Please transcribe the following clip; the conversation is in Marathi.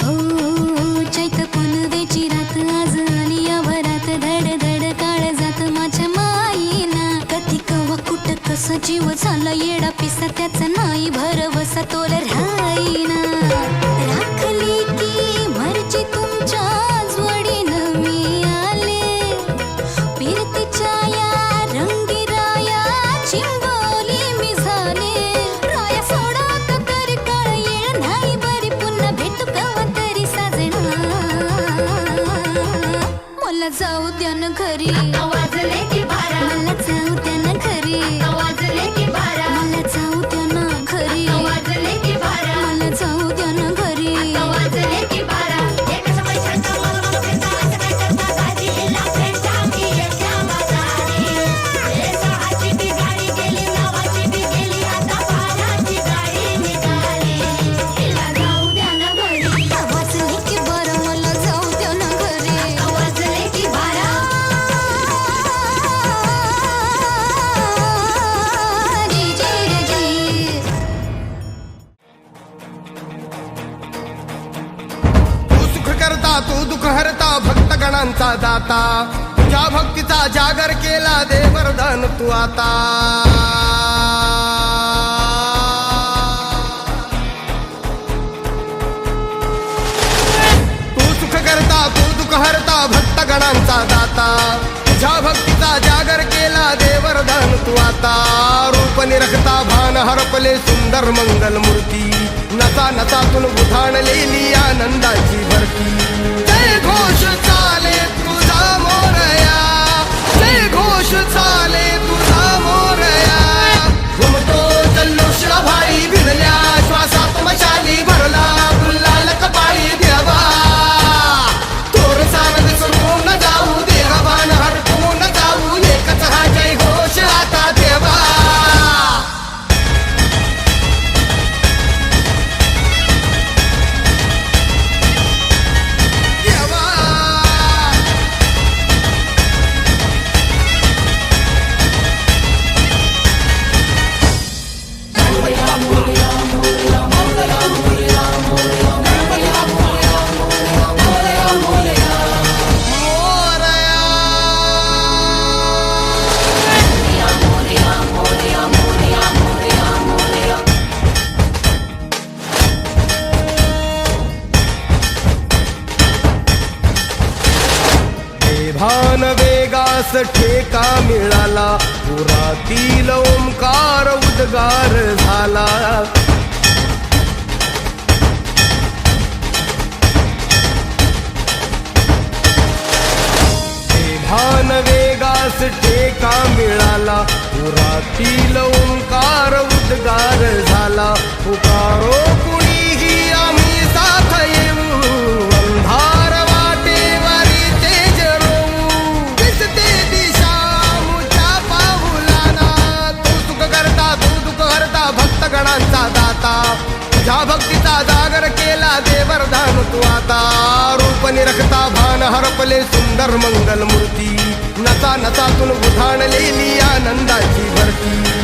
हो चैत पुनवेची रात आज आली या भरात धड धड काळ जात माझ्या माईना कधी कवा कुठं कसं जीव झाला येडा पिसा त्याचा नाही भरवसा तोल राहीना राखली की मर्जी तुमच्या जोडीनं मी आले फिरतीच्या या रंगी राया चिंबोली मी झाले राया सोडत तरी काळ येळ नाही बरी पुन्हा भेटू कवा तरी साजना मला जाऊ द्या ना घरी वाजले की बारा मला जाऊ द्या ना घरी वाजले की बारा मला जाऊ द्या ना घरी वाजले की बारा मला जाऊ द्या ना घरी वाजले की बारा एका पैशाचा मला भेटा असं काय करता दाजीला भेटा की एका बाजारी हे सहाची ती गाडी गेली नावाची ती गेली आता बाराची गाडी निघाली हिला जाऊ द्या ना घरी वाजले की बरं मला जाऊ द्या ना घरी वाजले की बारा जी जी जी तू सुख करता तू दुःख हरता भक्त गणांचा दाता तुझ्या भक्तीचा जागर केला दे वरदान तू आता तू सुख करता तू दुःख हरता भक्त गणांचा दाता तुझ्या भक्तीचा जागर केला दे वरदान तू आता रूप निरखता भान हरपले सुंदर मंगल मूर्ती नसा नसातून उधाणलेली आनंदाची भरती जय घोष चाले तुझा मोरया जय घोष चाले तुझा मोरया घुमतो जल्लोष भाई भिडल्या श्वासात मशाली भरला गुल्लाल कपाळी देवा तोर सारद सुरून जाऊ देहभान हरपून जाऊ एकच हा जय घोष आता देवा देवा भान वेगास ठेका मिळाला पुरातील ओंकार उद्गार झाला भान वेगास ठेका मिळाला पुरातील ओंकार उद्गार झाला पुकारो कुणीही आम्ही साथ येऊ अंधार वाटेवरी तेज रोवू दिसते दिशा मुच्या पाऊलाना तू सुख करता तू दुःख हरता भक्त गणांचा दाता तुझ्या भक्तीचा जागर केला दे वरदान तू आता रूप निरखता भान हरपले सुंदर मंगल मूर्ती नसा नसातून उधाणलेली आनंदाची भरती